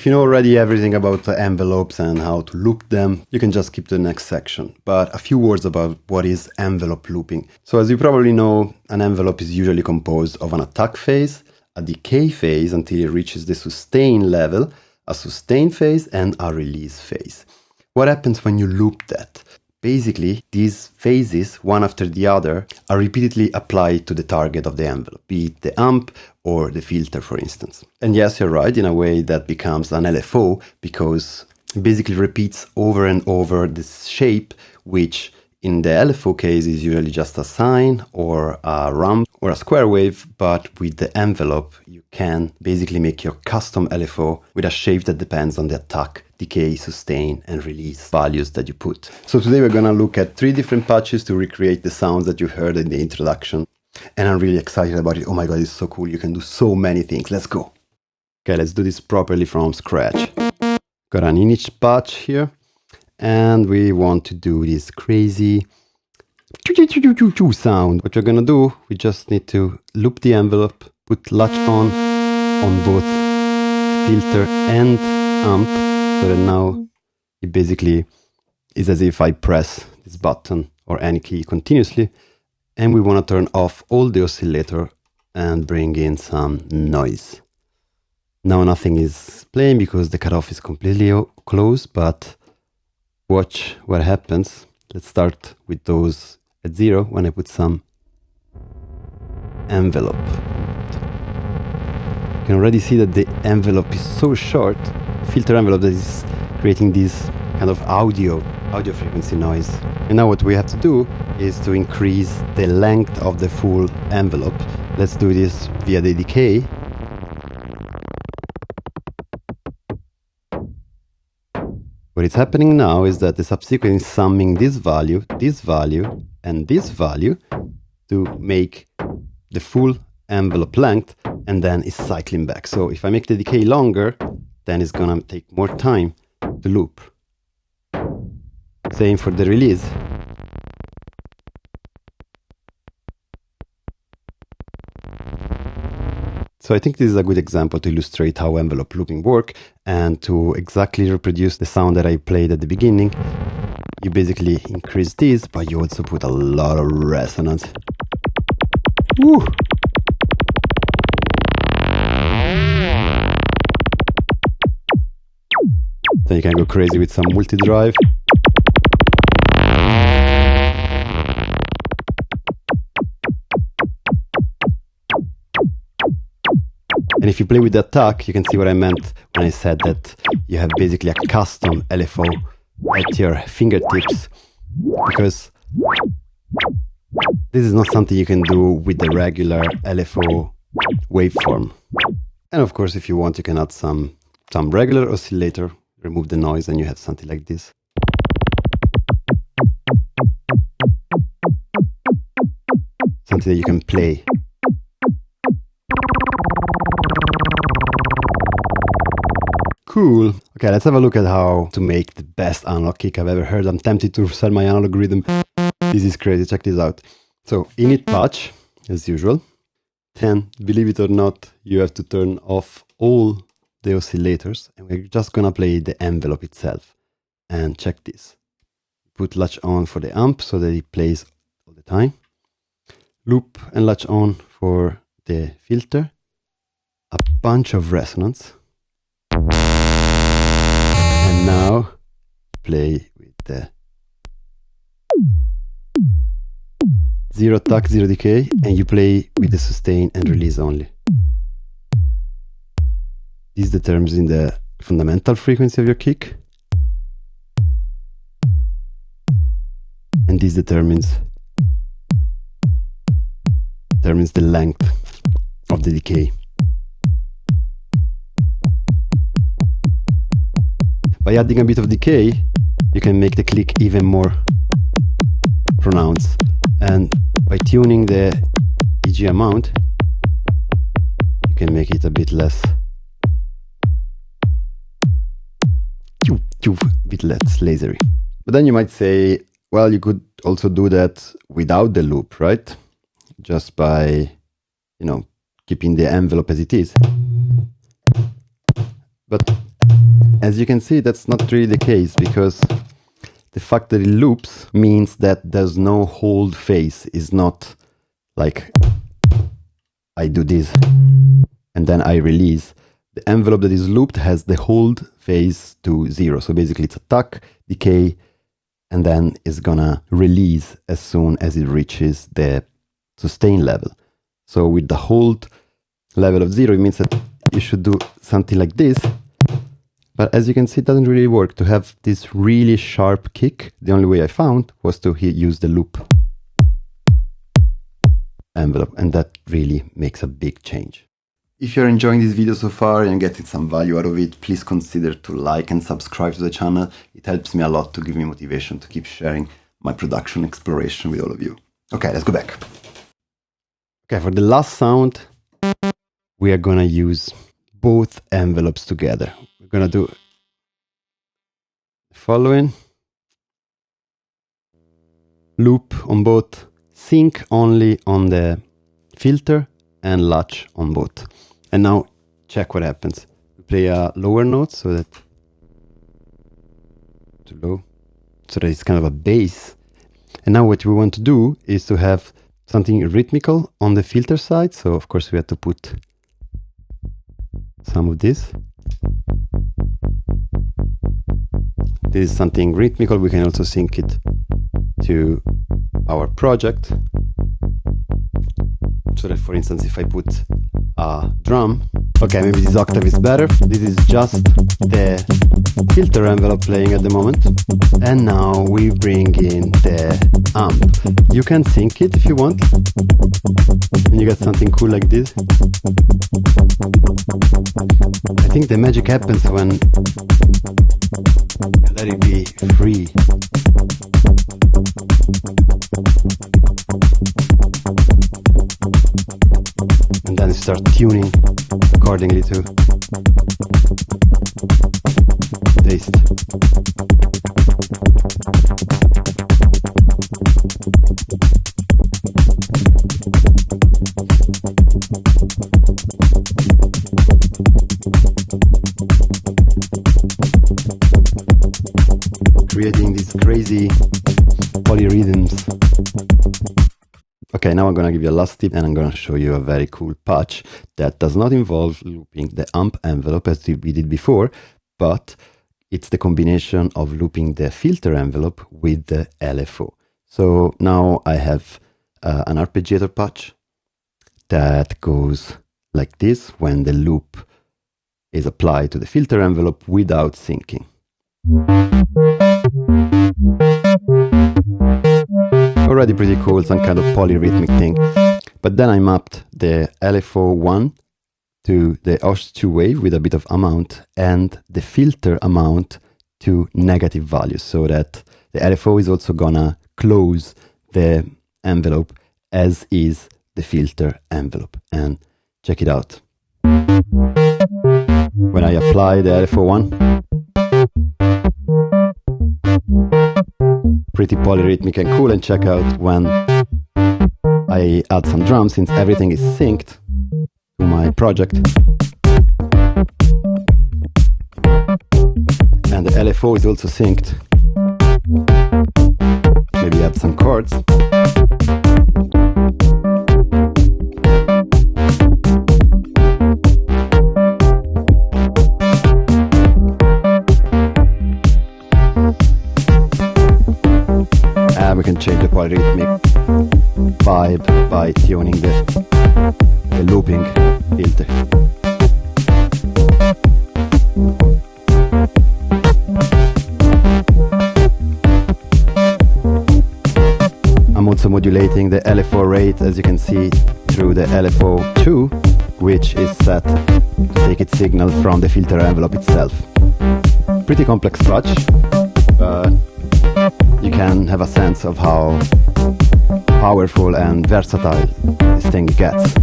you know already everything about the envelopes and how to loop them, you can just skip to the next section. But a few words about what is envelope looping. So as you probably know, an envelope is usually composed of an attack phase, a decay phase until it reaches the sustain level, a sustain phase, and a release phase. What happens when you loop that? Basically, these phases, one after the other, are repeatedly applied to the target of the envelope, be it the amp or the filter, for instance. And yes, you're right, in a way that becomes an LFO, because it basically repeats over and over this shape, which in the LFO case is usually just a sine or a ramp or a square wave, but with the envelope, you can basically make your custom LFO with a shape that depends on the attack, decay, sustain, and release values that you put. So today we're gonna look at 3 different patches to recreate the sounds that you heard in the introduction. And I'm really excited about it. Oh my God, it's so cool. You can do so many things. Let's go. Okay, let's do this properly from scratch. Got an init patch here. And we want to do this crazy sound. What we're gonna do, we just need to loop the envelope, put latch on both filter and amp, so that now it basically is as if I press this button or any key continuously. And we want to turn off all the oscillator and bring in some noise. Now nothing is playing because the cutoff is completely closed, but watch what happens. Let's start with those at 0 when I put some envelope. You can already see that the envelope is so short, filter envelope, that is creating this kind of audio frequency noise. And now what we have to do is to increase the length of the full envelope. Let's do this via the decay. What is happening now is that the subsequent is summing this value, and this value to make the full envelope length, and then is cycling back. So if I make the decay longer, then it's gonna take more time to loop. Same for the release. So I think this is a good example to illustrate how envelope looping work, and to exactly reproduce the sound that I played at the beginning. You basically increase this, but you also put a lot of resonance. Woo! Then you can go crazy with some multi-drive. And if you play with the attack, you can see what I meant when I said that you have basically a custom LFO at your fingertips, because this is not something you can do with the regular LFO waveform. And of course, if you want, you can add some regular oscillator, remove the noise, and you have something like this. Something that you can play. Cool. Okay, let's have a look at how to make the best analog kick I've ever heard. I'm tempted to sell my analog rhythm. This is crazy. Check this out. So, init patch, as usual. Then, believe it or not, you have to turn off all the oscillators, and we're just gonna play the envelope itself. And check this. Put latch on for the amp so that it plays all the time. Loop and latch on for the filter. A bunch of resonance. And now play with the 0 attack, 0 decay, and you play with the sustain and release only. This determines the fundamental frequency of your kick. And this determines the length of the decay. By adding a bit of decay, you can make the click even more pronounced. And by tuning the EG amount, you can make it a bit less lasery. But then you might say, well, you could also do that without the loop, right? Just by, keeping the envelope as it is. But As you can see, that's not really the case, because the fact that it loops means that there's no hold phase. It's not like I do this and then I release. The envelope that is looped has the hold phase to 0. So basically it's attack, decay, and then it's gonna release as soon as it reaches the sustain level. So with the hold level of 0, it means that you should do something like this. But as you can see, it doesn't really work. To have this really sharp kick, the only way I found was to use the loop envelope, and that really makes a big change. If you're enjoying this video so far and getting some value out of it, please consider to like and subscribe to the channel. It helps me a lot to give me motivation to keep sharing my production exploration with all of you. Okay, let's go back. Okay, for the last sound, we are gonna use both envelopes together. We're gonna do the following. Loop on both, sync only on the filter, and latch on both. And now check what happens. We play a lower note so that too low, so that it's kind of a bass. And now what we want to do is to have something rhythmical on the filter side. So of course we have to put some of this. This is something rhythmical. We can also sync it to our project. So that, for instance, if I put a drum, okay, maybe this octave is better. This is just the filter envelope playing at the moment. And now we bring in the amp. You can sync it if you want, and you get something cool like this. I think the magic happens when you let it be free. And then start tuning accordingly to taste. Creating these crazy polyrhythms. Okay, now I'm gonna give you a last tip, and I'm gonna show you a very cool patch that does not involve looping the amp envelope as we did before, but it's the combination of looping the filter envelope with the LFO. So now I have an arpeggiator patch that goes like this when the loop is applied to the filter envelope without syncing. Already pretty cool, some kind of polyrhythmic thing. But then I mapped the LFO1 to the OSH2 wave with a bit of amount, and the filter amount to negative values, so that the LFO is also gonna close the envelope as is the filter envelope. And check it out. When I apply the LFO1, pretty polyrhythmic and cool. And check out when I add some drums, since everything is synced to my project. And the LFO is also synced. Maybe add some chords. We can change the polyrhythmic vibe by tuning the looping filter. I'm also modulating the LFO rate, as you can see, through the LFO2, which is set to take its signal from the filter envelope itself. Pretty complex patch, but you can have a sense of how powerful and versatile this thing gets.